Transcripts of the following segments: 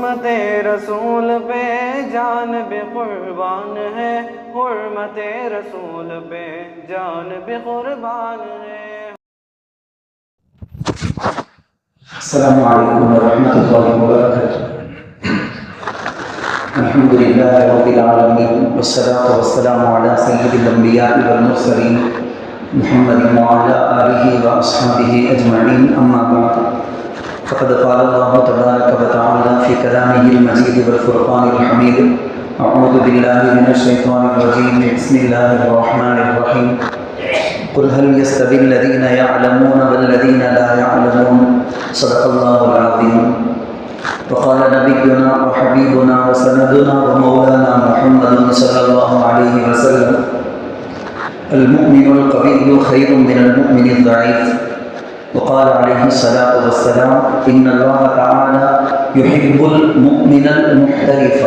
حرمت رسول پہ جان بھی قربان ہے، حرمت رسول پہ جان بھی قربان ہے۔ السلام علیکم ورحمۃ اللہ وبرکاتہ۔ الحمد للہ رب العالمین والصلاۃ والسلام علی سید الانبیاء والمرسلین محمد وعلی آلہ واصحابہ اجمعین، اما بعد فقد قال اللہ تبارک وتعالی فی کلامہ المجید والفرقان الحمید، اعوذ باللہ من الشیطان الرجیم، بسم اللہ الرحمن الرحیم، قل هل يستوي الذين يعلمون والذين لا يعلمون، صدق الله العظيم۔ وقال نبينا وحبيبنا وسندنا ومولانا محمد صلى الله عليه وسلم، المؤمن القوي خير من المؤمن الضعيف۔ وقال عليه الصلاة والسلام، إن الله تعالى يحب المؤمن المحترف۔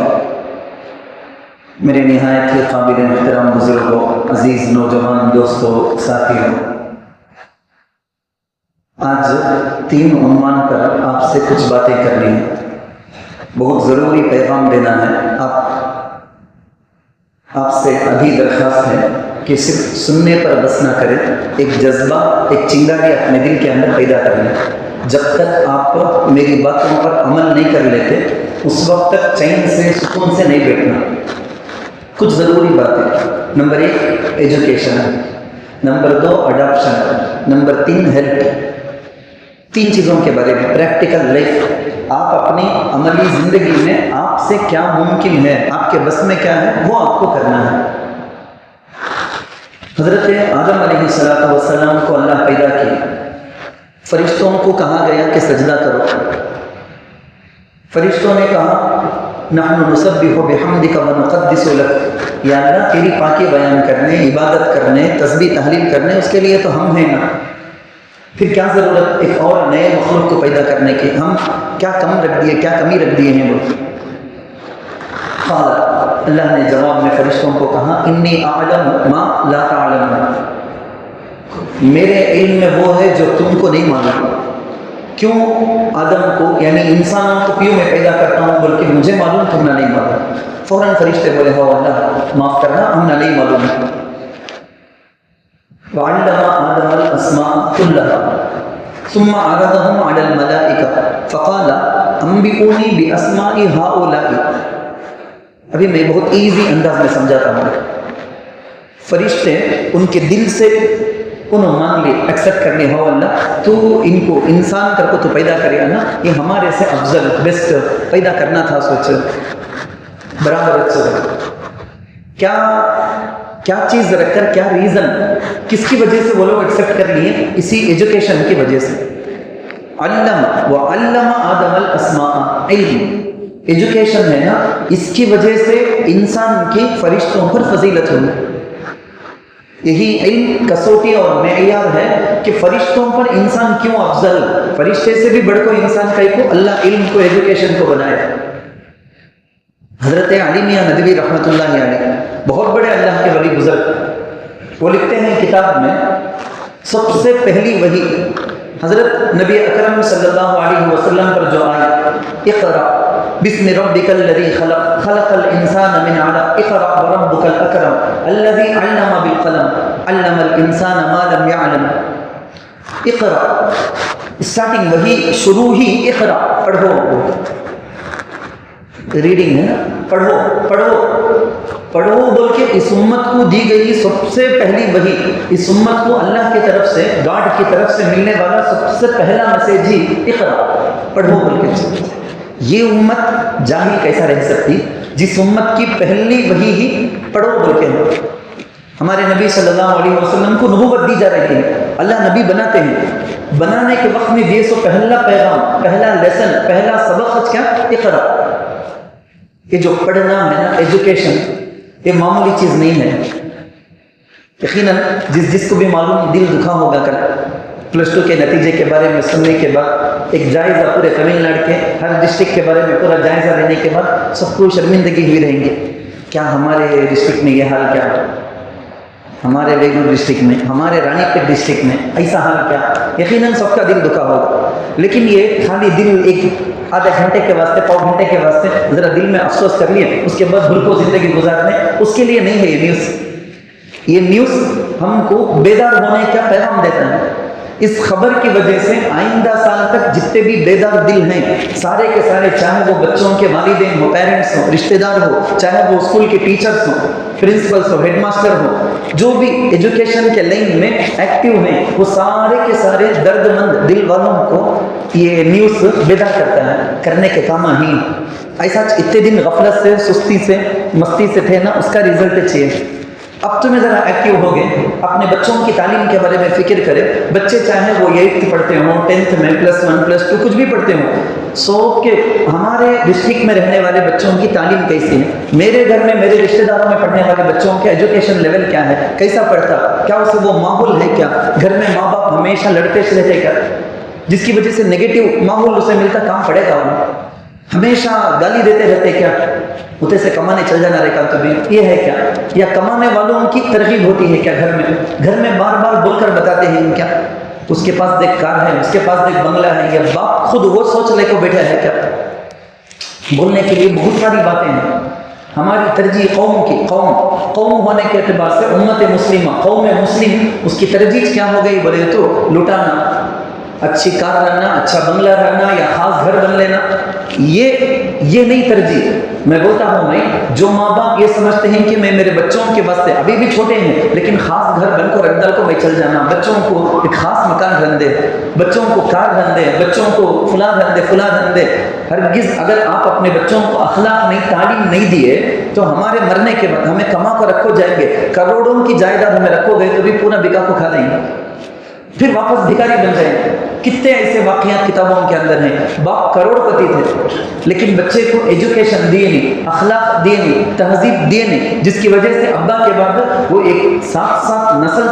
میرے نہایت ہی قابل محترم بزرگوں، عزیز نوجوان دوستوں، ساتھیوں، آج 3 عنوان پر آپ سے کچھ باتیں کرنی ہیں، بہت ضروری پیغام دینا ہے۔ آپ سے ابھی درخواست ہے کہ صرف سننے پر بس نہ کریں، ایک جذبہ، ایک چنگاری اپنے دل کے اندر پیدا کر لیں۔ جب تک آپ میری باتوں پر عمل نہیں کر لیتے، اس وقت تک چین سے، سکون سے نہیں بیٹھنا۔ کچھ ضروری باتیں۔ Number 1 education, number 2 adoption, number 3 health. 3 چیزوں کے بارے میں پریکٹیکل لائف، آپ اپنی عملی زندگی میں آپ سے کیا ممکن ہے، آپ کے بس میں کیا ہے، وہ آپ کو کرنا ہے۔ حضرت آدم علیہ السلام کو اللہ پیدا کیا، فرشتوں کو کہا گیا کہ سجدہ کرو، فرشتوں نے کہا نحن نسبح بحمدک ونقدس لک، یا اللہ تیری پاکی بیان کرنے، عبادت کرنے، تسبیح تحلیل کرنے، اس کے لیے تو ہم ہیں نا، پھر کیا ضرورت ایک اور نئے مخلوق کو پیدا کرنے کی، ہم کیا کم رکھ دیے، کیا کمی رکھ دیے ہیں وہ؟ قال، اللہ نے جواب میں فرشتوں کو کہا انی اعلم ما لا تعلمون، میرے علم میں وہ ہے جو تم کو نہیں معلوم۔ کیوں آدم کو یعنی انسانوں کو کیوں میں پیدا کرتا ہوں، بلکہ مجھے معلوم تم نہ نہیں معلوم۔ فوراً فرشتے بولے ہو اللہ معاف کرنا، ہم نہ نہیں معلوم۔ وعلم آدم الاسماء كلها ثم عرضهم على الملائكة فقال انبئوني باسماء هؤلاء۔ ابھی میں بہت ایزی انداز میں سمجھاتا ہوں۔ فرشتے ان کے دل سے انہوں مان لی، ایکسیپٹ کر لی، ہو اللہ تو ان کو انسان کر کو تو پیدا کرے نا، یہ ہمارے سے افضل بیسٹ پیدا کرنا تھا، سوچ برابر کیا چیز رکھ کر، کیا ریزن، کس کی وجہ سے وہ لوگ ایکسیپٹ کر لیے؟ اسی ایجوکیشن کی وجہ سے۔ علم وعلم آدم الاسماء، علم ایجوکیشن ہے نا، اس کی وجہ سے انسان کی فرشتوں پر فضیلت ہوئی۔ یہی علم کسوٹی اور معیار ہے کہ فرشتوں پر انسان کیوں افضل، فرشتے سے بھی بڑھ کو انسان کا کو اللہ علم کو، ایجوکیشن کو بنائے۔ حضرت علی میاں ندوی رحمۃ اللہ علیہ بہت بڑے اللہ کے ولی بزرگ، وہ لکھتے ہیں کتاب میں سب سے پہلی وحی حضرت نبی اکرم صلی اللہ علیہ وسلم پر جو آئی، اقرأ بسم ربک الذی خلق، خلق الانسان من علق، اقرأ وربک الاکرم الذی علم بالقلم، علم الانسان ما لم يعلم۔ اقرأ، اسٹارٹنگ وہی، شروع ہی اقرأ، پڑھو، ریڈنگ ہے نا، پڑھو بول کے اس امت کو دی گئی سب سے پہلی وحی، اس امت کو اللہ کی طرف سے، گاڈ کی طرف سے ملنے والا سب سے پہلا میسج ہی اقرأ، پڑھو بول کے۔ یہ امت جاہل کیسا رہ سکتی جس امت کی پہلی وحی ہی پڑھو بول کے؟ ہمارے نبی صلی اللہ علیہ وسلم کو نبوت دی جا رہی ہے، اللہ نبی بناتے ہیں، بنانے کے وقت میں یہ سو پہلا پیغام، پہلا لیسن، پہلا سبق کیا؟ اقرأ۔ یہ جو پڑھنا ہے نا، ایجوکیشن، یہ معمولی چیز نہیں ہے۔ یقیناً جس کو بھی معلوم، دل دکھا ہوگا کل +2 کے نتیجے کے بارے میں سننے کے بعد، ایک جائزہ پورے تمل ناڈو کے ہر ڈسٹرکٹ کے بارے میں پورا جائزہ لینے کے بعد سب کو شرمندگی ہوئی رہیں گے، کیا ہمارے ڈسٹرکٹ میں یہ حال کیا ہے، ہمارے ویگور ڈسٹرکٹ میں، ہمارے رانی پیٹ ڈسٹرکٹ میں ایسا حال کیا؟ یقیناً سب کا دل دکھا ہوگا۔ لیکن یہ خالی دل ایک آدھے گھنٹے کے واسطے، پاؤ گھنٹے کے واسطے ذرا دل میں افسوس کر لیے، اس کے بعد بھول کو زندگی گزارنے، اس کے لیے نہیں ہے یہ نیوز۔ یہ نیوز ہم کو بیدار ہونے کا پیغام دیتا ہے۔ اس خبر کی وجہ سے آئندہ سال تک جتنے بھی بیدار دل ہیں سارے کے سارے، چاہے وہ بچوں کے والدین ہو، پیرنٹس ہوں، رشتہ دار ہو، چاہے وہ اسکول کے ٹیچرز ہوں، پرنسپلس ہو، ہیڈ ماسٹر ہو، جو بھی ایجوکیشن کے لائن میں ایکٹیو ہیں، وہ سارے کے سارے درد مند دل والوں کو یہ نیوز بیدار کرتا ہے، کرنے کے کام ہی۔ ایسا اتنے دن غفلت سے، سستی سے، مستی سے تھے نا، اس کا رزلٹ چاہیے۔ اب تمہیں ذرا ایکٹیو ہو گئے، اپنے بچوں کی تعلیم کے بارے میں فکر کرے۔ بچے چاہے وہ 8th پڑھتے ہوں، 10th میں، +1 +2 کچھ بھی پڑھتے ہوں، سو کہ ہمارے ڈسٹرکٹ میں رہنے والے بچوں کی تعلیم کیسی ہے، میرے گھر میں میرے رشتہ داروں میں پڑھنے والے بچوں کے ایجوکیشن لیول کیا ہے، کیسا پڑھتا، کیا اسے وہ ماحول ہے، کیا گھر میں ماں باپ ہمیشہ لڑتے رہتے، کیا جس کی وجہ سے نیگیٹو ماحول اسے ملتا، کام پڑے گا وہ ہمیشہ گالی دیتے رہتے، کیا اتنے سے کمانے چل جانا رہے تو بھی یہ ہے کیا، یا کمانے والوں کی ترغیب ہوتی ہے کیا، گھر میں بار بار بول کر بتاتے ہیں کیا اس کے پاس دیکھ کار ہے، اس کے پاس دیکھ بنگلہ ہے، یا باپ خود وہ سوچ لے کو بیٹھا ہے کیا۔ بولنے کے لیے بہت ساری باتیں ہیں۔ ہماری ترجیح قوم ہونے کے اعتبار سے امت مسلمہ، قوم مسلم، اس کی ترجیح کیا ہو گئی بولے تو لٹانا، اچھی کار رہنا، اچھا بنگلہ رہنا، یا خاص گھر بن لینا، یہ نہیں ترجیح۔ میں بولتا ہوں میں، جو ماں باپ یہ سمجھتے ہیں کہ میں میرے بچوں کے واسطے، ابھی بھی چھوٹے ہیں لیکن خاص گھر بن کو رکھ کو میں چل جانا، بچوں کو ایک خاص مکان رن دے، بچوں کو کار رن دے، بچوں کو فلاں رن دے، ہرگز اگر آپ اپنے بچوں کو اخلاق نہیں، تعلیم نہیں دیے تو ہمارے مرنے کے بعد ہمیں کما کو رکھو جائیں گے، کروڑوں کی جائیداد ہمیں رکھو گے تو بھی پورا بکا کو کھا دیں گے، پھر واپس بھکاری بن جائیں گے۔ کتنے ایسے واقعات کتابوں کے اندر ہیں، باپ کروڑ پتی تھے لیکن بچے کو ایجوکیشن دیے نہیں، اخلاق دیے نہیں، تہذیب دیے نہیں، جس کی وجہ سے ابا کے بعد وہ ایک سات نسل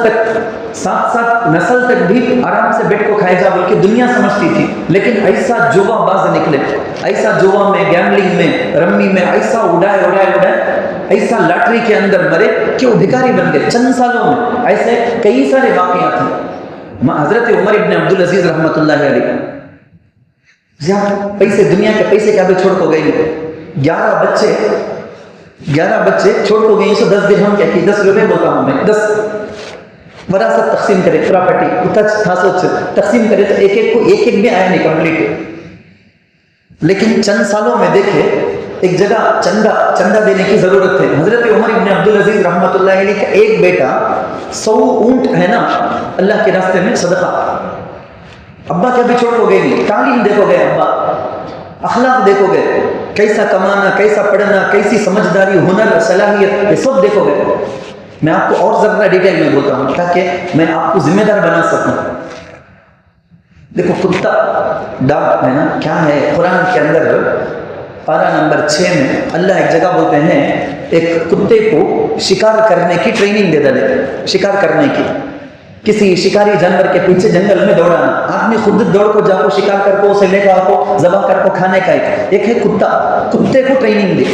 تک بھی آرام سے بیٹھ کو کھائے جا بول کے دنیا سمجھتی تھی، لیکن ایسا جوا باز نکلے، ایسا جوا میں، گیملنگ میں، رمی میں ایسا اڑائے، ایسا لاٹری کے اندر مرے کہ وہ بھکاری بن گئے چند سالوں میں۔ ایسے کئی سارے واقعات ہیں۔ حضرت عمر ابن عبدالعزیز رحمۃ اللہ علیہ دنیا کے پیسے کیا بھی چھوڑ کو گئے، 11 بچے چھوڑ کو گئے، 10 درہم کیا کہ 10 روپے بولتا ہوں میں، 10 وراثت تقسیم کرے، پراپرٹی تقسیم کرے تو ایک بھی آیا نہیں کمپلیٹ، لیکن چند سالوں میں دیکھے ایک جگہ چندہ دینے کی ضرورت ہے۔ حضرت عمر ابن عبدالعزیز رحمۃ اللہ علیہ کا ایک بیٹا 100 اونٹ ہے نا اللہ کے راستے میں صدقہ، ابا کیا بھی چھوڑ کو گئے نہیں، تعلیم دیکھو گے ابا، اخلاق دیکھو گے، کیسا کمانا، کیسا پڑھنا، کیسی سمجھداری، ہنر، صلاحیت، یہ سب دیکھو گے۔ میں آپ کو اور زیادہ ڈیٹیل میں بولتا ہوں تاکہ میں آپ کو ذمہ دار بنا سکوں۔ دیکھو کتا ڈاگ ہے نا، کیا ہے قرآن کے اندر پارہ نمبر 6 میں اللہ ایک جگہ بولتے ہیں ایک کتے کو شکار کرنے کی ٹریننگ دے دے، شکار کرنے کی، کسی شکاری جانور کے پیچھے جنگل میں دوڑانا، آدمی خود دوڑ کو جا کو شکار کر کو اسے لے کر کو ذبح کر کو کھانے کا ایک ہے کتا، کتے کو ٹریننگ دے۔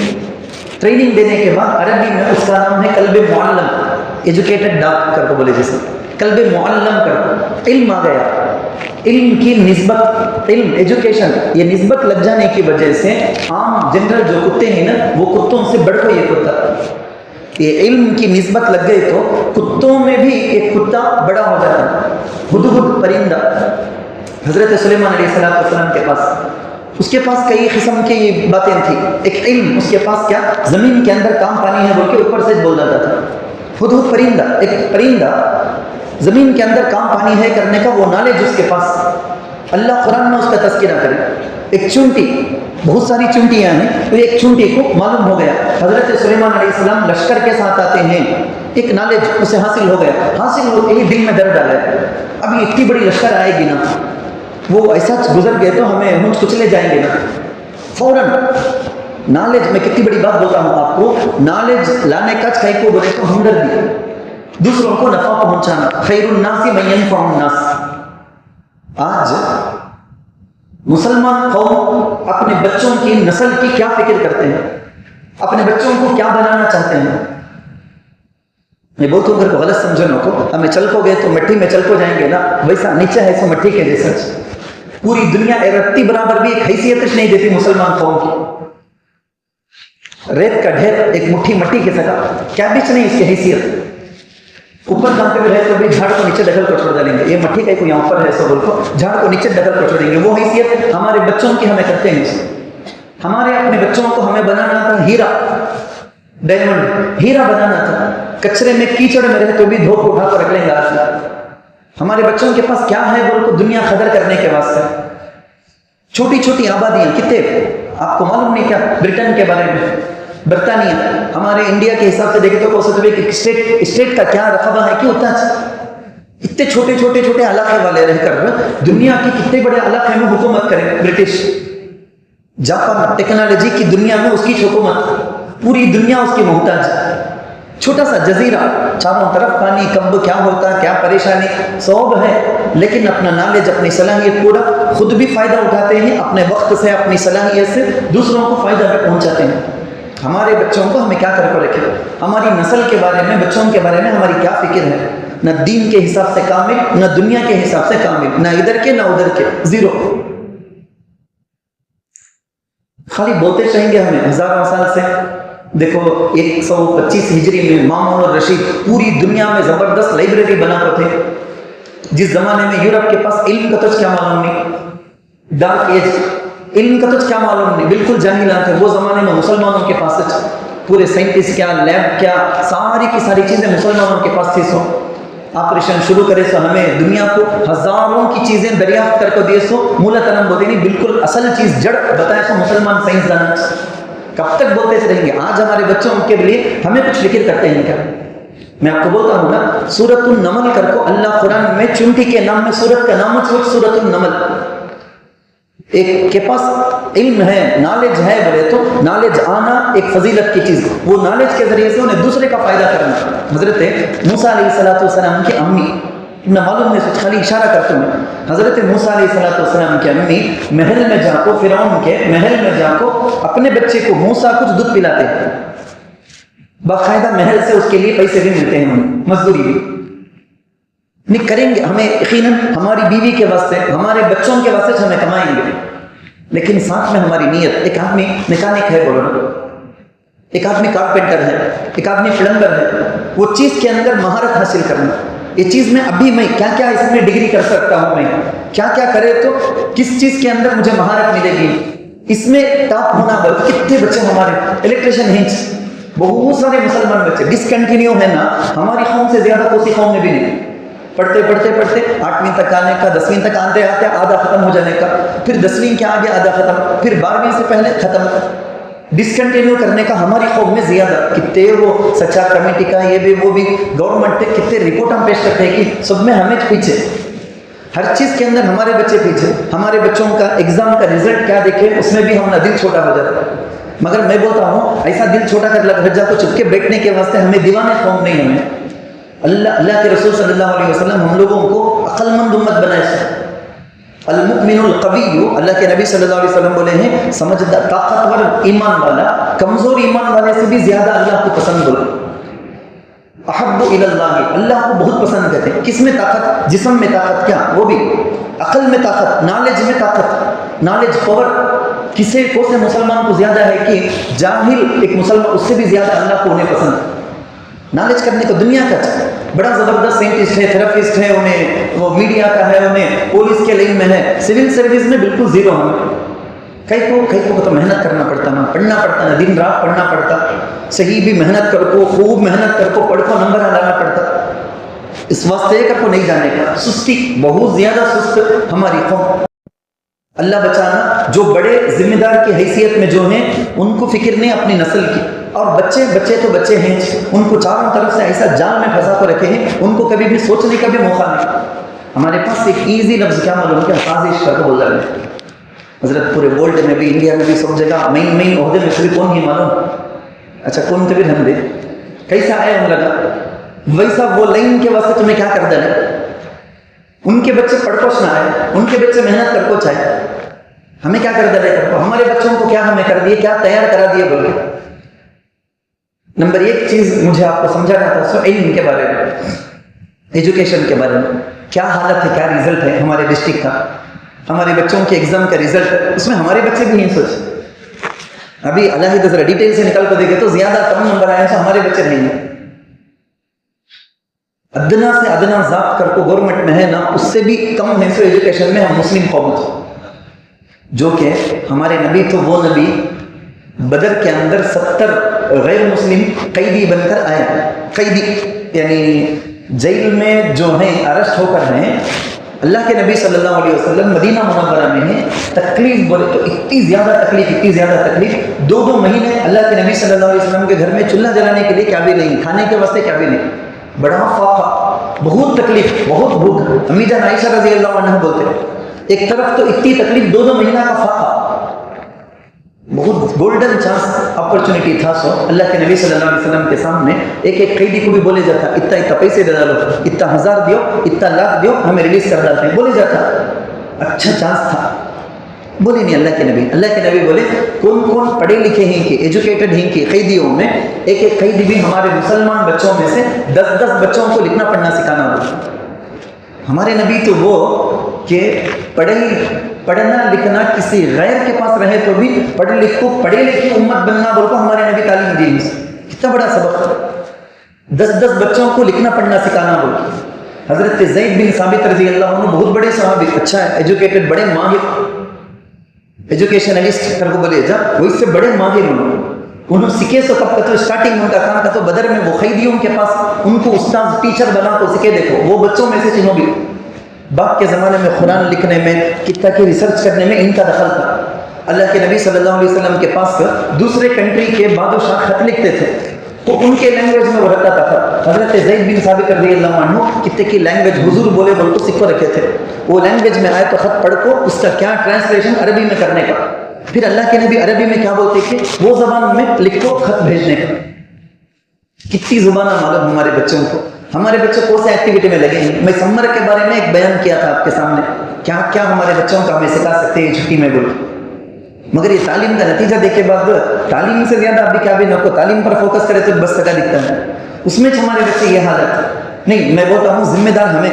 ٹریننگ دینے کے بعد عربی میں اس کا نام ہے کلب معلم، ایجوکیٹڈ ڈاگ کر کو بولے، جیسے کلب معلم کر کو علم آ گیا، علم کی نسبت، علم ایجوکیشن یہ نسبت لگ جانے کی وجہ سے عام جنرل جو کتے ہیں نا وہ کتوں سے بڑھ کو یہ کتا، یہ علم کی نسبت لگ گئی تو کتوں میں بھی ایک کتا بڑا ہو جاتا۔ ہدہد پرندہ حضرت سلیمان علیہ السلام کے پاس، اس کے پاس کئی قسم کی باتیں تھیں، ایک علم اس کے پاس کیا، زمین کے اندر کام پانی ہے بول کے اوپر سے بول جاتا تھا۔ ہدہد پرندہ، ایک پرندہ زمین کے اندر کام پانی ہے کرنے کا وہ نالج اس کے پاس، اللہ قرآن میں اس کا تذکرہ کرے۔ ایک چونٹی، بہت ساری چونٹیاں ہیں تو ایک چونٹی کو معلوم ہو گیا، حضرت سلیمان علیہ السلام لشکر کے ساتھ آتے ہیں، ایک نالج اسے حاصل ہو گیا، حاصل ہو کے دل میں درد آ گیا، اب یہ اتنی بڑی لشکر آئے گی نا، وہ ایسا گزر گئے تو ہمیں ہم کچلے جائیں گے نا، فوراً نالج، میں کتنی بڑی بات بولتا ہوں آپ کو، نالج لانے کا کئی کو بولے تو ہمدردی، دوسروں کو نفع پہنچانا، خیر الناس من ينفع الناس۔ آج مسلمان قوم اپنے بچوں کی نسل کی کیا فکر کرتے ہیں، اپنے بچوں کو کیا بنانا چاہتے ہیں؟ میں بولتا ہوں اگر کو غلط سمجھو نہ کو، ہمیں چل کو گئے تو مٹی میں چل کو جائیں گے نا، ویسا نیچے ہے سو مٹی کے جیسا، پوری دنیا رتی برابر بھی ایک حیثیت نہیں دیتی مسلمان قوم کی. ریت کا ڈھیر ایک مٹھی مٹی کی سکا کیا بیچ نہیں اس کی حیثیت. اوپر جانتے ہوئے رہے تو بھی جھاڑ کو نیچے ڈھکل کر چھوڑ ڈالیں گے. یہ مٹھی کا کوئی یہاں اوپر ہے سو بول کو جھاڑ کو نیچے ڈھکل کر چھوڑیں گے. وہ حیثیت ہمارے بچوں کی ہمیں کرتے ہیں. ہمارے اپنے بچوں کو ہمیں بنانا تھا ہیرا ڈائمنڈ ہیرا بنانا تھا. کچرے میں کیچڑ میں رہے تو بھی دھو کو اٹھا کر رکھ لیں گے. ہمارے بچوں کے پاس کیا ہے بول کو دنیا قدر کرنے کے واسطے چھوٹی چھوٹی آبادیاں کتنے آپ کو معلوم نہیں کیا. برٹن کے بارے میں برطانیہ ہمارے انڈیا کے حساب سے دیکھیں تو اسٹیٹ کا کیا رقبہ ہے کیوں ہوتا ہے. اتنے چھوٹے چھوٹے چھوٹے علاقے والے رہ کر دنیا کے کتنے بڑے علاقے میں حکومت کریں. برٹش جاپان ٹیکنالوجی کی دنیا میں اس کی حکومت پوری دنیا اس کی محتاج. چھوٹا سا جزیرہ چاروں طرف پانی کب کیا ہوتا کیا پریشانی سب ہے لیکن اپنا نالج اپنی صلاحیت پورا خود بھی فائدہ اٹھاتے ہیں اپنے وقت سے اپنی صلاحیت سے دوسروں کو فائدہ بھی پہنچاتے ہیں. ہمارے بچوں کو ہمیں کیا کر کے رکھے. ہماری نسل کے بارے میں بچوں کے بارے میں ہماری کیا فکر ہے. نہ دین کے حساب سے کامل نہ دنیا کے حساب سے کامل نہ ادھر کے نہ ادھر کے زیرو. خالی بولتے رہیں گے ہمیں ہزاروں سال سے. دیکھو 125 ہجری میں مامون الرشید پوری دنیا میں زبردست لائبریری بناتے تھے. جس زمانے میں یورپ کے پاس علم کا تو کیا معلوم نہیں. ڈارک ایج علم کا تو کیا معلوم نہیں بالکل جاہلان تھے. وہ زمانے میں مسلمانوں کے پاس پورے سائنٹسٹ کیا لیب کیا ساری کی ساری چیزیں مسلمانوں کے پاس تھی. سو آپریشن شروع کرے سو ہمیں دنیا کو ہزاروں کی چیزیں دریافت کر کے دیے سو مولا تنم بولتے نہیں بالکل اصل چیز جڑ بتائے سو مسلمان سائنسدان. کب تک بولتے رہیں گے. آج ہمارے بچوں کے لیے ہمیں کچھ فکر کرتے ہیں کیا. میں آپ کو بولتا ہوں نا سورۃ النمل کر کو اللہ قرآن میں چونٹی کے نام میں سورت کا نام ہے سورۃ النمل. ایک کے پاس علم ہے نالج ہے بولے تو نالج آنا ایک فضیلت کی چیز. وہ نالج کے ذریعے سے انہیں دوسرے کا فائدہ کرنا. حضرت موسیٰ علیہ السلام کی امی نہ معلوم ہے سچ خالی اشارہ کرتا ہوں. حضرت موسیٰ علیہ السلام کی امی محل میں جا کو فرعون کے محل میں جا کو اپنے بچے کو موسیٰ کچھ دودھ پلاتے ہیں. باقاعدہ محل سے اس کے لیے پیسے بھی ملتے ہیں مزدوری بھی نہیں کریں گے. ہمیں یقیناً ہماری بیوی کے واسطے ہمارے بچوں کے واسطے ہمیں کمائیں گے لیکن ساتھ میں ہماری نیت. ایک آدمی میکینک ہے بولو ایک آدمی کارپینٹر ہے ایک آدمی پلمبر ہے. وہ چیز کے اندر مہارت حاصل کرنا. یہ چیز میں ابھی میں کیا کیا اس میں ڈگری کر سکتا ہوں میں کیا کیا کرے تو کس چیز کے اندر مجھے مہارت ملے گی. اس میں ٹاپ ہونا کتنے بچے ہمارے الیکٹریشین ہیں بہت سارے مسلمان بچے ڈسکنٹینیو ہے نا. ہماری قوم سے زیادہ کوئی قوم میں بھی نہیں. پڑھتے 8ویں تک آنے کا 10ویں تک آتے آدھا ختم ہو جانے کا پھر 10ویں کے آگے آدھا ختم پھر 12ویں سے پہلے ختم. ڈسکنٹینیو کرنے کا ہماری قوم میں زیادہ کتنے وہ سچا کمیٹی کا یہ بھی وہ بھی گورنمنٹ پہ کتنے رپورٹ ہم پیش کرتے ہیں کہ سب میں ہمیں پیچھے ہر چیز کے اندر ہمارے بچے پیچھے. ہمارے بچوں کا ایگزام کا رزلٹ کیا دیکھے اس میں بھی ہمارا دل چھوٹا ہو جاتا ہے. مگر میں بولتا ہوں ایسا دل چھوٹا کر لگ جا تو چپ کے بیٹھنے کے واسطے ہمیں دیوانے قوم نہیں. ہمیں اللہ کے رسول صلی اللہ علیہ وسلم ہم لوگوں کو عقل مند امت بنائے. المؤمن القوی اللہ کے نبی صلی اللہ علیہ وسلم بولے ہیں سمجھدار طاقتور ایمان والا کمزور ایمان والے سے بھی زیادہ اللہ کو پسند بولے. احب الی اللہ اللہ کو بہت پسند کرتے ہیں. کس میں طاقت جسم میں طاقت کیا وہ بھی عقل میں طاقت نالج میں طاقت نالج پاور کسے کو سے مسلمان کو زیادہ ہے کہ جاہل ایک مسلمان اس سے بھی زیادہ اللہ کو انہیں پسند. نالج کرنے کو دنیا کا بڑا زبردست سائنٹسٹ ہے تھراپسٹ ہے انہیں وہ میڈیا کا ہے انہیں پولیس کے لائن میں ہے سول سروس میں بالکل زیرو. ہمیں کئی کو تو محنت کرنا پڑتا نا پڑھنا پڑتا نا دن رات پڑھنا پڑتا صحیح بھی محنت کر کو خوب محنت کر کو پڑھ کو نمبر لانا پڑتا. اس واسطے کر کو نہیں جانے کا سستی بہت زیادہ سست ہماری قوم. اللہ بچانا جو بڑے ذمہ دار کی حیثیت میں جو ہیں ان کو فکر نہیں اپنی نسل کی. اور بچے تو بچے ہیں ان کو چاروں طرف سے ایسا جال میں پھنسا کر رکھے ہیں ان کو کبھی بھی سوچنے کا بھی موقع نہیں. ہمارے پاس ایک ایزی لفظ کیا معلوم کیا سازش کر کے بول رہے ہیں. حضرت پورے ورلڈ میں بھی انڈیا میں بھی سب جگہ مین عہدے میں کبھی کون ہی معلوم. اچھا کون کبھی ہم دے کیسا آئے ہم لگا ویسا وہ لائن کے واسطے تمہیں کیا کر دینا. ان کے بچے پڑھ پوچھ نہ آئے ان کے بچے محنت کر کو چاہے ہمیں کیا کر دے ہمارے بچوں کو کیا ہمیں کر دیے کیا تیار کرا دیے بول کے. نمبر ایک چیز مجھے آپ کو سمجھانا تھا سو علم کے بارے میں ایجوکیشن کے بارے میں کیا حالت ہے کیا رزلٹ ہے ہمارے ڈسٹرکٹ کا. ہمارے بچوں کے ایگزام کا رزلٹ، اس میں ہمارے بچے بھی نہیں سوچ. ابھی علیحدہ ذرا ڈیٹیل سے نکال کر دیکھے تو زیادہ کم نمبر آئے تو ہمارے بچے نہیں ہیں. ادنا سے ادنا ذات کر کو گورنمنٹ میں ہے نا، اس سے بھی کم ہے سو ایجوکیشن میں ہم مسلم قوم تھے. جو کہ ہمارے نبی تو وہ نبی بدر کے اندر 70 غیر مسلم قیدی بن کر آئے. قیدی یعنی جیل میں جو ہیں ارسٹ ہو کر ہیں. اللہ کے نبی صلی اللہ علیہ وسلم مدینہ منورہ میں ہیں. تکلیف بولے تو اتنی زیادہ تکلیف 2 مہینے اللہ کے نبی صلی اللہ علیہ وسلم کے گھر میں چولہا جلانے کے لیے کیا بھی نہیں، کھانے کے واسطے کیا بھی نہیں. بڑا فاقہ، بہت تکلیف، بہت بھوک. امی جان عائشہ رضی اللہ عنہ بولتے ایک طرف تو اتنی تکلیف 2 مہینہ کا فاقہ، بہت گولڈن چانس اپرچونٹی تھا. سو اللہ کے نبی صلی اللہ علیہ وسلم کے سامنے ایک قیدی کو بھی بولے جاتا اتنا پیسے دے ڈالو، اتنا 1000 دیو، اتنا لاکھ دیو، ہمیں ریلیز کر ڈالتے ہیں، بولے جاتا. اچھا چانس تھا. بولے نہیں اللہ کے نبی بولے کون پڑھے لکھے ہیں کہ ایجوکیٹڈ ہیں کہ قیدیوں میں ایک قیدی بھی ہمارے مسلمان بچوں میں سے 10 بچوں کو لکھنا پڑھنا سکھانا ہوگا. ہمارے نبی تو وہ کہ پڑھنا لکھنا کسی غیر کے پاس رہے تو بھی پڑھے لکھے امت بننا بول کو ہمارے نبی تعلیم دی. کتنا بڑا سبق، 10 بچوں کو لکھنا پڑھنا سکھانا بول. حضرت زید بن ثابت رضی اللہ عنہ بہت بڑے صحابی، اچھا ہے ایجوکیٹڈ، بڑے ماہر ایجوکیشنلسٹ کر کو بولے جا، وہ اس سے بڑے ماہر انہوں سکھے. سو کب کا تو اسٹارٹنگ ان کا کام کا تو بدر میں وہ قیدیوں کے پاس ان کو استاد ٹیچر بنا کو سکھے. دیکھو وہ بچوں میں سے چنو بھی. باپ کے زمانے میں قرآن لکھنے میں، کتنا کی ریسرچ کرنے میں ان کا دخل تھا. اللہ کے نبی صلی اللہ علیہ وسلم کے پاس دوسرے کنٹری کے بادشاہ خط لکھتے تھے تو ان کے لینگویج میں وہ رہتا تھا. حضرت زید بن ثابت رضی اللہ عنہ کتنے کی لینگویج حضور بولے بول کو سکھو رکھے تھے. وہ لینگویج میں آئے تو خط پڑھ کو اس کا کیا ٹرانسلیشن عربی میں کرنے کا، پھر اللہ کے نبی عربی میں کیا بولتے کہ وہ زبان میں لکھو خط بھیجنے کا. کتنی زبانہ معلوم ہمارے بچوں کو. ہمارے بچے کون سے ایکٹیویٹی میں لگے ہیں. میں سمر کے بارے میں ایک بیان کیا تھا آپ کے سامنے، کیا ہمارے بچوں کا ہمیں سکھا سکتے ہیں چھٹی میں بول. مگر یہ تعلیم کا نتیجہ دیکھے بعد تعلیم سے زیادہ ابھی کیا بھی نہ کو تعلیم پر فوکس کرے تو بس سکا دکھتا ہے. اس میں ہمارے بچے یہ حالت نہیں. میں بولتا ہوں ذمہ دار ہمیں،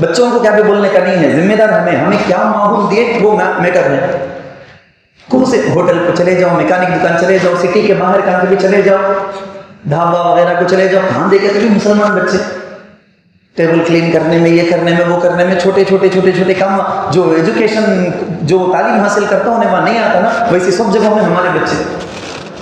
بچوں کو کیا بھی بولنے کا نہیں ہے، ذمہ دار ہمیں کیا ماحول دیے وہ میٹر ہے. کون سے ہوٹل کو چلے جاؤ، میکینک دکان چلے جاؤ، سٹی کے باہر کہیں بھی چلے جاؤ، ڈھابا وغیرہ کو چلے جاؤ، کہاں دیکھے تو بھی مسلمان بچے ٹیبل کلین کرنے میں، یہ کرنے میں، وہ کرنے میں، چھوٹے کام جو ایجوکیشن جو تعلیم حاصل کرتا ہوں وہاں نہیں آتا نا، ویسے سب جگہوں میں ہمارے بچے.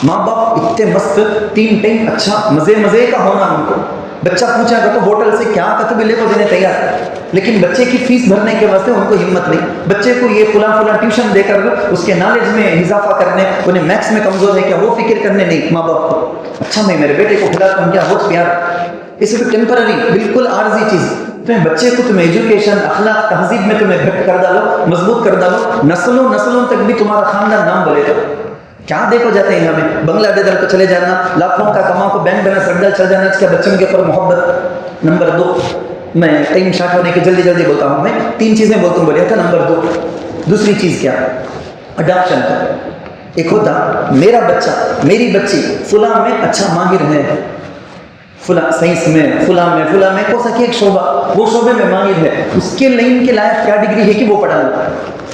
ماں باپ اتنے مست 3 ٹائم اچھا مزے کا ہونا ان کو. بچہ پوچھا گا تو ہوٹل سے کیا کا تو بھی لے کو دینے تیار، لیکن بچے کی فیس بھرنے کے واسطے ان کو ہمت نہیں. بچے کو یہ فلاں ٹیوشن دے کر اس کے نالج میں اضافہ کرنے، انہیں میتھس میں کمزور ہے کیا وہ فکر کرنے نہیں ماں باپ کو. اچھا میں میرے بیٹے کو کھلاتا ہوں کیا بہت پیار، اسے تو ٹیمپرری بالکل عارضی چیز. تمہیں بچے کو تمہیں ایجوکیشن اخلاق تہذیب میں تمہیں گھٹ کر ڈالو، مضبوط کر ڈالو، نسلوں تک بھی تمہارا خاندان نام بلے گا. کیا دیکھو جاتے ہیں ہمیں بنگلہ دیش کو چلے جانا، لاکھوں کا کما کو بینک بیلنس رکھ چل جانا، اس کے بچوں کے اوپر محبت. نمبر 2 میں ٹائم شارٹ ہونے کے جلدی بولتا ہوں. میں 3 چیزیں بولتا ہوں بولیا تھا. نمبر 2 دوسری چیز کیا، اڈاپشن کا. ایک ہوتا میرا بچہ میری بچی فلاں میں اچھا ماہر ہے، فلاں سائنس میں، فلاں میں کون سا کہ ایک شعبہ وہ شعبے میں ماہر ہے، اس کے لائن کے لائق کیا ڈگری ہے کہ وہ پڑھانا،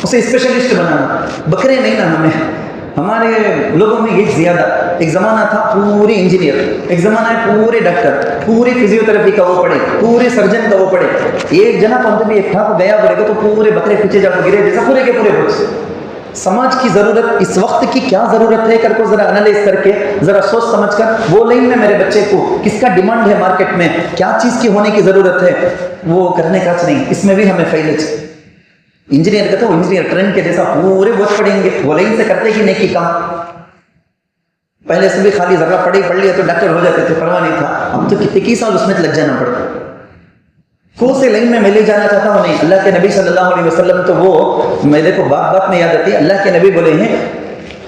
اسے اسپیشلسٹ بنانا. بکرے نہیں نا ہمیں. ہمارے لوگوں میں یہ زیادہ ایک زمانہ تھا پورے انجینئر، ایک زمانہ ہے پورے ڈاکٹر، پوری فزیوتھراپی کا وہ پڑھے، پورے سرجن کا وہ پڑھے. ایک جنا پنت بھی ایک تھا وہ گیا بولے گا تو پورے بکرے پیچھے جا کے گرے جیسا پورے کے پورے بچے. سماج کی ضرورت اس وقت کی کیا ضرورت ہے کر کو ذرا انالائز کر کے ذرا سوچ سمجھ کر وہ لائن میں میرے بچے کو کس کا ڈیمانڈ ہے مارکیٹ میں، کیا چیز کی ہونے کی ضرورت ہے، وہ کرنے کا نہیں. اس میں بھی ہمیں فیلج. انجینئر کا تو انجینئر ٹرین کے جیسا پورے بہت پڑھیں گے، وہ لائن سے کرتے کہ نہیں کی کام. پہلے سے بھی خالی ذرا پڑھ لیا تو ڈاکٹر ہو جاتے تھے، پرواہ نہیں تھا. اب تو کتنے سال اس میں لگ جانا پڑتا. کون سے لائن میں لے جانا چاہتا ہوں نہیں. اللہ کے نبی صلی اللہ علیہ وسلم تو وہ میرے کو بات میں یاد آتی ہے. اللہ کے نبی بولے ہیں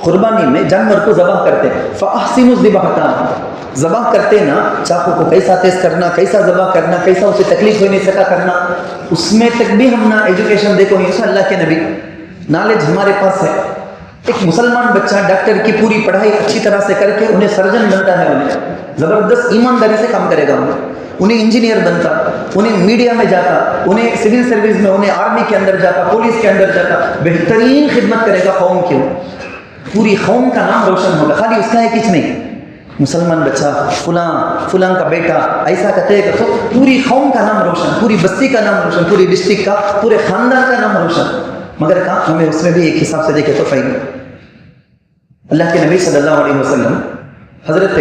قربانی میں جانور کو ذبح کرتے فاحسنوا الذبح، ذبح کرتے نا چاقو کو کیسا تیز کرنا، کیسا ذبح کرنا، کیسا اسے تکلیف ہونے سکا کرنا، اس میں تک بھی ہم نا ایجوکیشن دیکھو نہیں. اللہ کے نبی نالج ہمارے پاس ہے. ایک مسلمان بچہ ڈاکٹر کی پوری پڑھائی اچھی طرح سے کر کے انہیں سرجن بنتا ہے، انہیں زبردست ایمانداری سے کام کرے گا، انہیں انجینئر بنتا، انہیں میڈیا میں جاتا، انہیں سول سروس میں، انہیں آرمی کے اندر جاتا، پولیس کے اندر جاتا، بہترین خدمت کرے گا قوم کی، پوری قوم کا نام روشن ہوگا، خالی اس کا ہے کچھ نہیں، مسلمان بچہ فلاں کا بیٹا ایسا کہتے ہیں کہ پوری قوم کا نام روشن، پوری بستی کا نام روشن، پوری ڈسٹرکٹ کا، پورے خاندان کا نام روشن، مگر کہاں ہمیں اس میں بھی ایک حساب سے دیکھے تو فائدہ۔ اللہ کے نبی صلی اللہ علیہ وسلم حضرت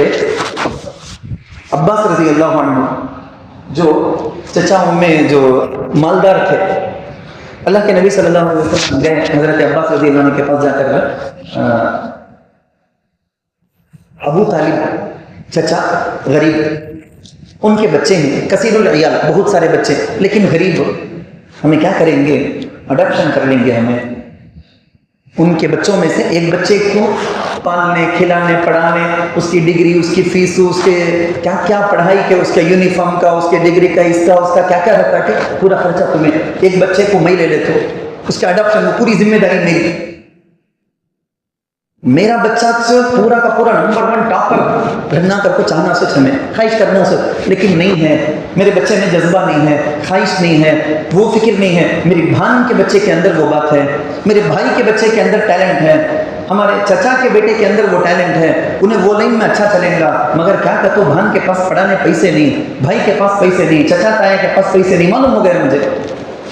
عباس رضی اللہ عنہ جو چچا میں جو مالدار تھے، اللہ کے نبی صلی اللہ علیہ وسلم گئے حضرت عباس رضی اللہ عنہ کے پاس جا کر، ابو طالب چچا غریب، ان کے بچے ہیں کثیر العیال، بہت سارے بچے لیکن غریب، ہمیں کیا کریں گے؟ اڈاپشن کر لیں گے، ہمیں ان کے بچوں میں سے ایک بچے کو پالنے کھلانے پڑھانے، اس کی ڈگری، اس کی فیس، اس کے کیا کیا پڑھائی کے، اس کے یونیفارم کا، اس کے ڈگری کا، اس کا کیا کیا رہتا ہے کہ پورا خرچہ تمہیں، ایک بچے کو میں لے لیتے ہو، اس کے اڈاپشن میں پوری ذمہ داری میری، میرا بچہ پورا کا پورا نمبر 1 ٹاپر بننا کر کو چاہنا سچ ہمیں خواہش کرنا سچ، لیکن نہیں ہے، میرے بچے میں جذبہ نہیں ہے، خواہش نہیں ہے، وہ فکر نہیں ہے، میری بہن کے بچے کے اندر وہ بات ہے، میرے بھائی کے بچے کے اندر ٹیلنٹ ہے، ہمارے چچا کے بیٹے کے اندر وہ ٹیلنٹ ہے، انہیں وہ لائن میں اچھا چلے گا، مگر کیا کہتے ہو بہن کے پاس پڑھانے پیسے نہیں، بھائی کے پاس پیسے نہیں، چچا تایا کے پاس پیسے نہیں، معلوم ہو گیا مجھے،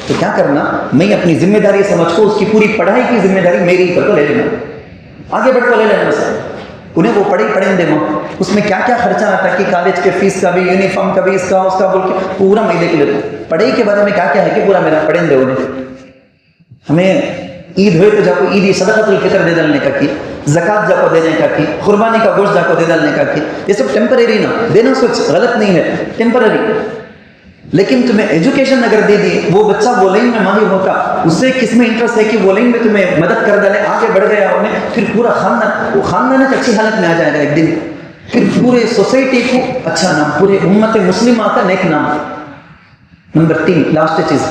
تو کیا کرنا؟ میں اپنی ذمہ داری سمجھ کو اس کی پوری پڑھائی کی ذمہ داری میری کر کو لے لینا، آگے بڑھ کو لے لینا سر، انہیں وہ پڑھیں دے ماں، اس میں کیا کیا خرچہ آتا ہے کہ کالج کے فیس کا بھی، یونیفارم کا بھی، اس کا بول کے پورا میں دیکھ لیتا ہوں، پڑھائی کے بارے میں کیا کیا ہے کہ پورا میرا پڑھیں دے انہیں، ہمیں عید ہوئے تو جا کو عیدی صدقۃ الفطر دے ڈالنے کا کی، زکوٰۃ جا کو دینے کا کی، قربانی کا گوشت جا کو دے ڈالنے کا کی، یہ سب ٹیمپرری نا، دینا سوچ غلط نہیں ہے، ٹیمپرری، لیکن تمہیں ایجوکیشن اگر دے دی، وہ بچہ وہ لائن میں ماہر ہوتا، اس سے کس میں انٹرسٹ ہے کہ وہ لائن میں تمہیں مدد کر ڈالے، آگے بڑھ گیا انہیں، پھر پورا خاندان، وہ خاندان ایک اچھی حالت میں آ جائے گا ایک دن، پھر پورے سوسائٹی کو اچھا نام، پورے امت مسلمہ کا نیک نام۔ نمبر 3 لاسٹ چیز،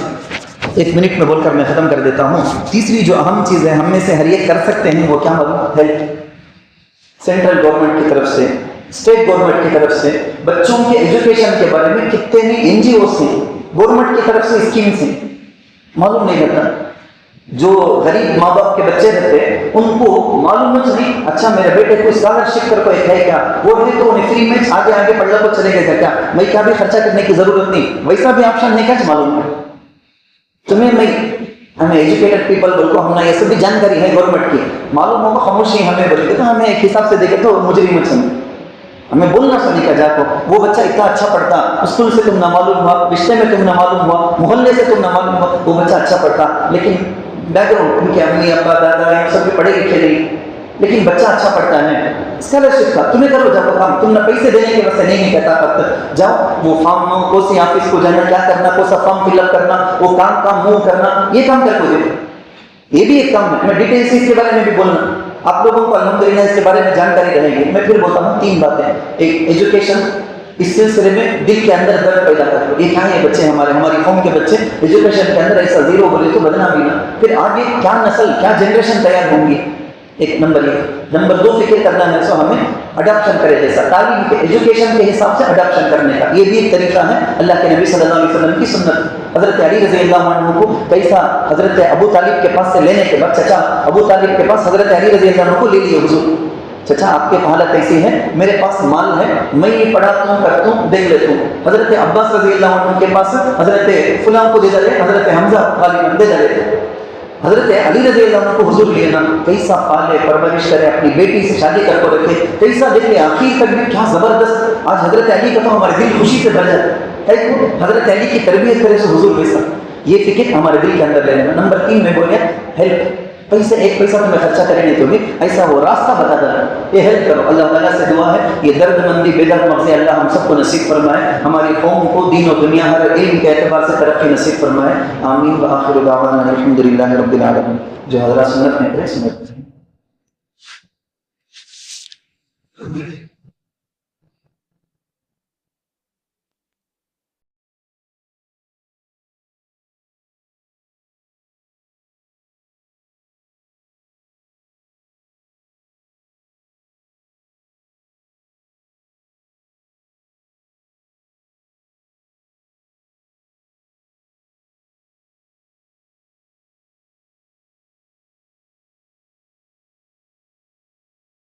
1 منٹ میں بول کر میں ختم کر دیتا ہوں، تیسری جو اہم چیز ہے ہم میں سے ہر ایک کر سکتے ہیں، وہ کیا معلوم ہے؟ سینٹرل گورنمنٹ کی طرف سے، اسٹیٹ گورنمنٹ کی طرف سے بچوں کے ایجوکیشن کے بارے میں کتنے ہی NGOs ہیں، گورنمنٹ کی طرف سے اسکیمز ہیں، معلوم نہیں رہتا، جو غریب ماں باپ کے بچے رہتے ہیں ان کو معلوم نہیں، اچھا میرے بیٹے کو اسکالرشپ کر کو ایک ہے کیا، وہ ہے تو انہیں فری میں آگے پڑھنا کو چلے گئے کیا، میں کیا بھی خرچہ کرنے کی ضرورت نہیں، ویسا بھی آپشن نہیں، کیا معلوم ہے تمہیں؟ میں ہمیں ایجوکیٹڈ پیپل بول کو ہم یہ سب بھی جانکاری ہے گورنمنٹ کی، معلوم ہوگا، خاموشی ہمیں بولے تو ہمیں ایک حساب سے دیکھے تو مجرم سمجھ، ہمیں بولنا سنی کا جا کو، وہ بچہ اتنا اچھا پڑھتا، اسکول سے تم نہ معلوم ہوا، رشتے میں تم نہ معلوم ہوا، محلے سے تم نہ معلوم ہوا، وہ بچہ اچھا پڑھتا، لیکن بیک گراؤنڈ ان کے امی ابا دادا ہیں سب بھی پڑھے لکھے نہیں، لیکن بچہ اچھا پڑھتا ہے، اسکالرشپ کا تمہیں کرو جاؤ کام، تم نہ پیسے دینے کے واسطے نہیں کہتا، جاؤ وہ فارم کوسی آفس کو جانا، کیا کرنا، کون سا فارم فل اپ کرنا، وہ کام موو کرنا، یہ کام کر کو دے، یہ بھی ایک کام ہے، میں ڈیٹیل سے اس کے بارے میں بھی بولنا، آپ لوگوں کو الحمدللہ اس کے بارے میں جانکاری رہے گی۔ میں پھر بولتا ہوں 3 باتیں، ایک ایجوکیشن، اس سلسلے میں دل کے اندر درد پیدا کرو، یہ کیا ہے بچے ہماری قوم کے بچے ایجوکیشن کے اندر ایسا زیرو بولے تو بدنا بھی نا، پھر آگے کیا نسل کیا جنریشن تیار ہوں گی، ایک نمبر 1، نمبر 2 فکر کرنا ہے سو ہمیں اڈاپشن کرے جیسا تعلیم کے ایجوکیشن کے حساب سے اڈاپشن کرنے کا، یہ بھی ایک طریقہ ہے اللہ کے نبی صلی اللہ علیہ وسلم کی سنت۔ حضرت علی رضی اللہ عنہ کو کیسا حضرت ابو طالب کے پاس سے لینے کے بعد، چچا ابو طالب کے پاس حضرت علی رضی اللہ عنہ کو لے لیے، حضور چچا آپ کی حالت ایسی ہے، میرے پاس مال ہے، میں یہ پڑھاتا ہوں کرتا ہوں دیکھ لیتا ہوں، حضرت عباس رضی اللہ عنہ کے پاس حضرت فلاں کو دے ڈالے، حضرت حمزہ غالباً دے ڈالے، حضرت علی رضی اللہ عنہ کو حضور لینا، کیسا پالے پرورش کرے، اپنی بیٹی سے شادی کر کو رکھے، کیسا دیکھ لے آخر تک بھی کیا زبردست، آج حضرت علی کا تو ہمارے دل خوشی سے بھر جاتا ہے، حضرت علی کی تربیت کرے سے حضور ویسا، یہ فکر ہمارے دل کے اندر لے لینا۔ نمبر 3 میں بولے ہیلپ، پیسے ایک پیسہ تمہیں خرچہ کرے نہیں تو بھی ایسا وہ راستہ بتا دینا، یہ ہیلپ کرو، اللہ تعالیٰ سے دعا ہے یہ درد مندی بے درد مغزی اللہ ہم سب کو نصیب فرمائے، ہماری قوم کو دین و دنیا ہر علم کے اعتبار سے ترقی نصیب فرمائے، آمین وآخر دعوانا الحمدللہ رب العالمین۔ جو حضرات سنت میں